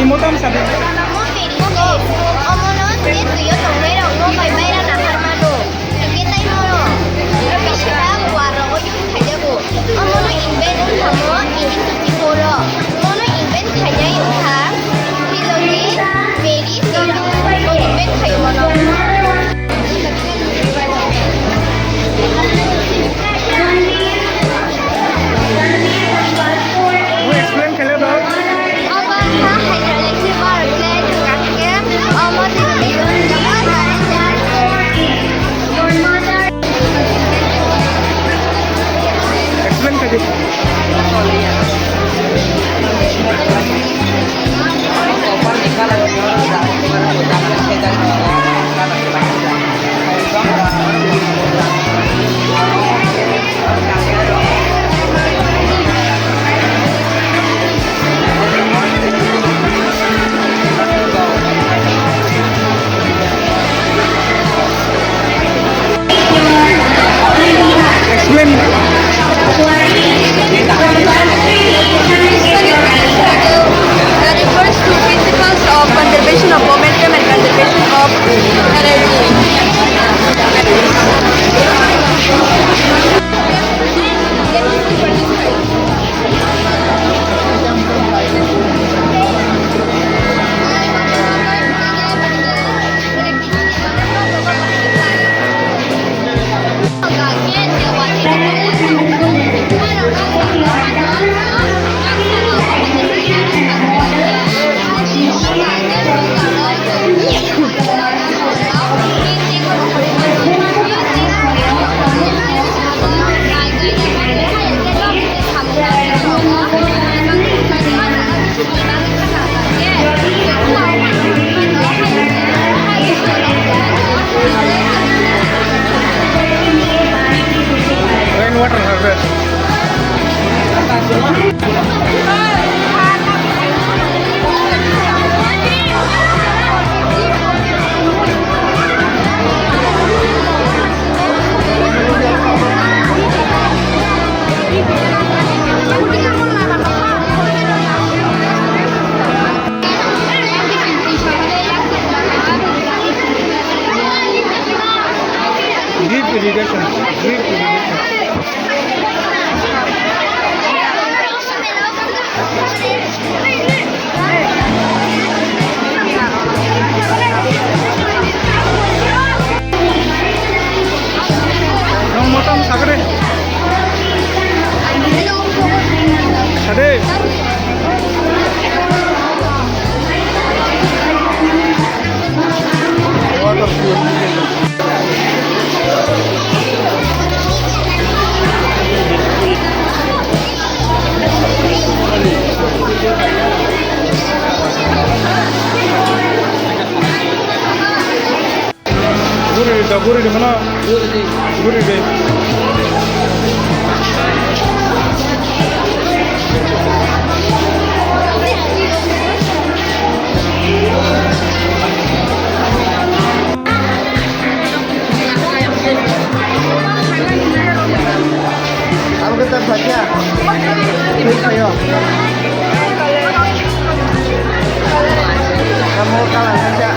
mo tam sabi. Explain kaya ba? Explain kaya. Explain. That refers to principles of conservation of momentum and conservation of Rainwater harvest. Drip irrigation. Drip irrigation. Nong motom sagre. Sade. Water purification. Guri di mana? Guri di. Apa kita baca? Ayo. Kamu kalah saja.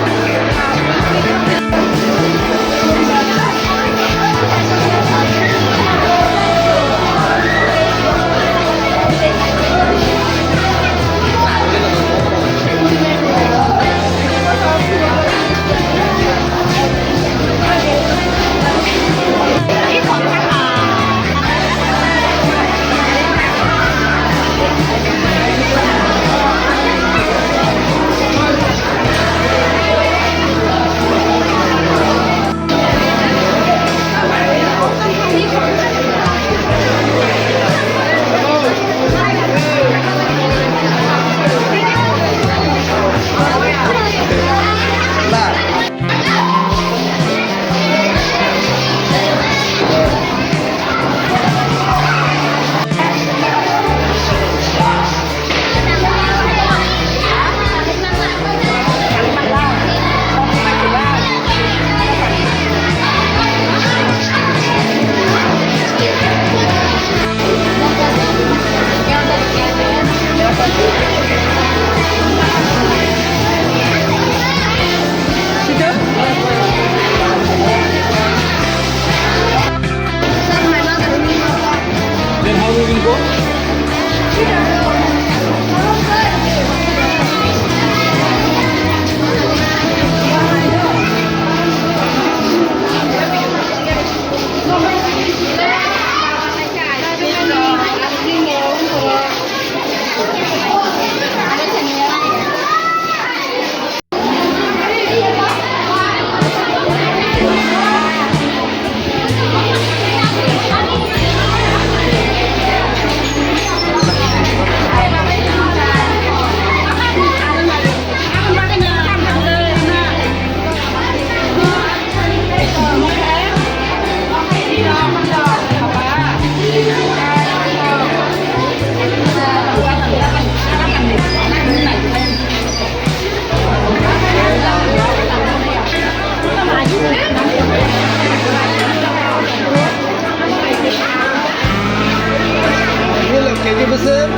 Ada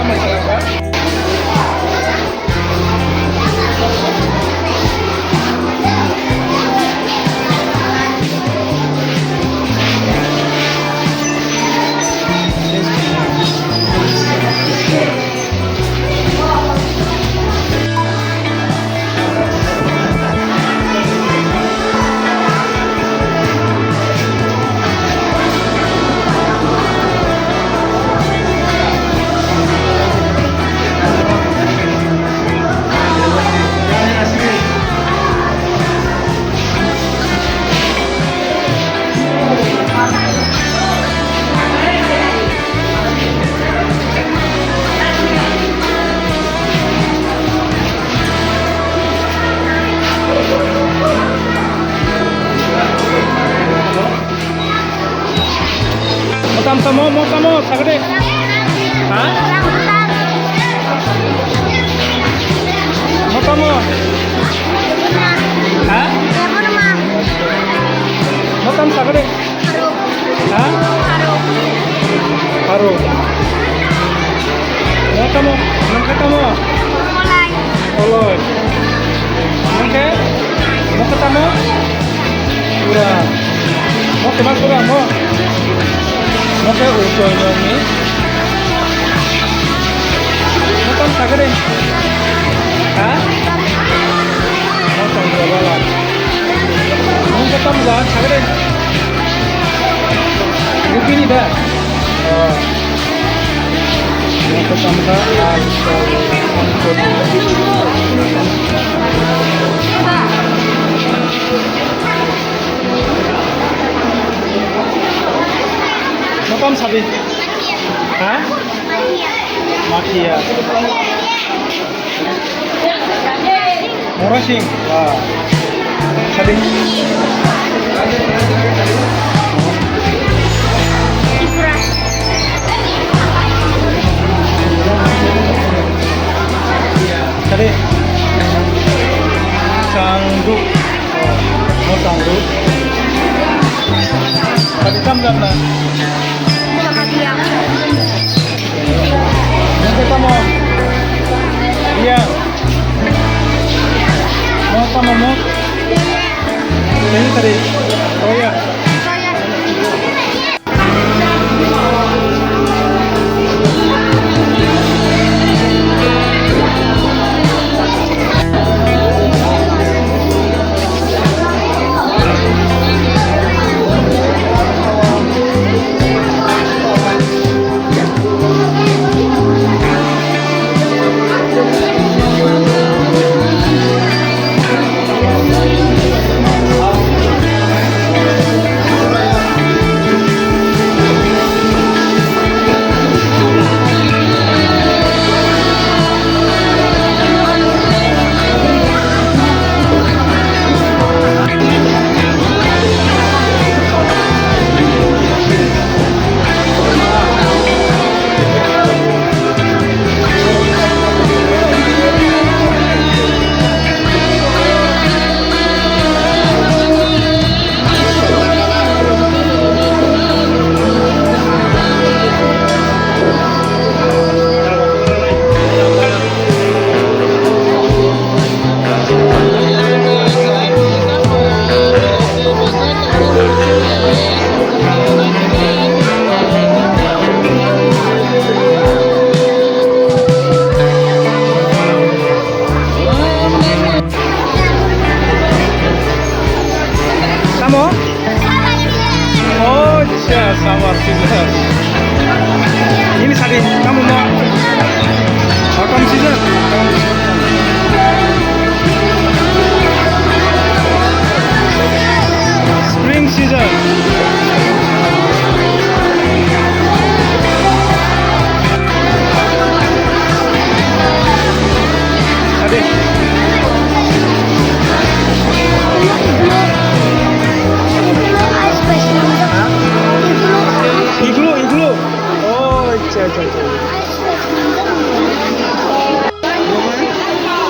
masalah apa? Mau kamu, sagede. Hah? Mau kamu? Hah? Mau kamu sagede? Hah? Haru. Mau kamu? Nangke kamu? Oloi. Nangke? Mau ketemu? Udah. Mau ke mana? Mau? Mau ke ujungnya ini? Mau kamu sagede? Hah? Mau kamu berapa? Mau ketemu jangan sagede? Begini dah. Oh. Mau ketemu Mau kamu sabi? Hah? Makia. Morosing. Wah. Sabi. Sabi. Sanggup. Oh. Mau sanggup. Sabi jam na. Yang kita mau, iya, mau apa mau? Ini tadi, oh ya. Summer season. Ini tadi kamu mau autumn season. Spring season. Tadi. Iglu. Oh, अच्छा.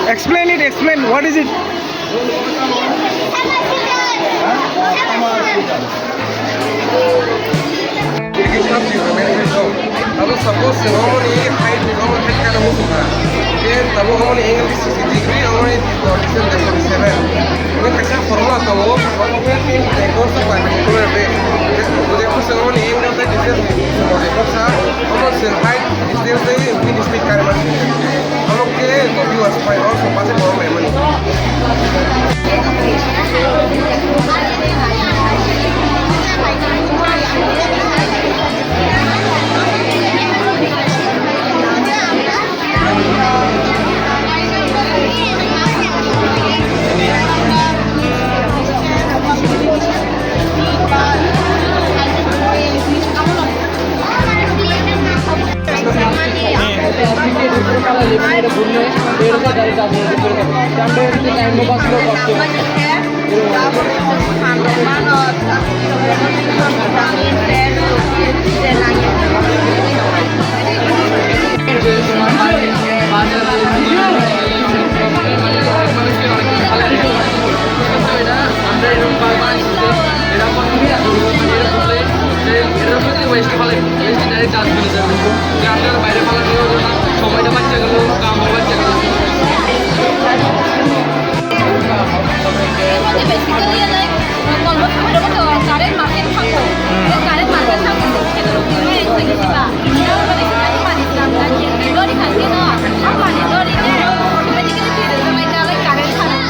Explain. What is it? kalau suppose ngomong ini height ngomong height kan musuh kan dia tahu ngomong ini angle 60 degree ngomong ini distance 47 ini kasih formula tahu ngomong ini dekor tuh kan itu lebih मुझे कुछ समझ नहीं angle होता है distance समझ देखो sir हम लोग सिर्फ हाइट डिस्टेंस से भी डिस्प्ले कर रहे हैं हम लोग के तो व्यूअर्स पाए और सब पासे बहुत मेहमान ওয়েস্ট ফলে ওয়েস্ট ডাইরেক্ট চার্জ করে যাবে যে আপনার বাইরে ফেলা নিয়েও সময়টা বাচ্চা গেল কামও বাচ্চা গেল বেসিক্যালি লাইক কলম সময়ের মতো কারেন্ট মার্কেট থাকো কারেন্ট মার্কেট থাকো সেটা রুটিন হয়ে থাকে বা এটা মানে কি মানে আমরা যে লরি থাকে না মানে লরি যে অটোমেটিক্যালি ফিরে যাবে এটা লাইক কারেন্ট থাকো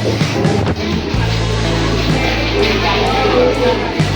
Thank you.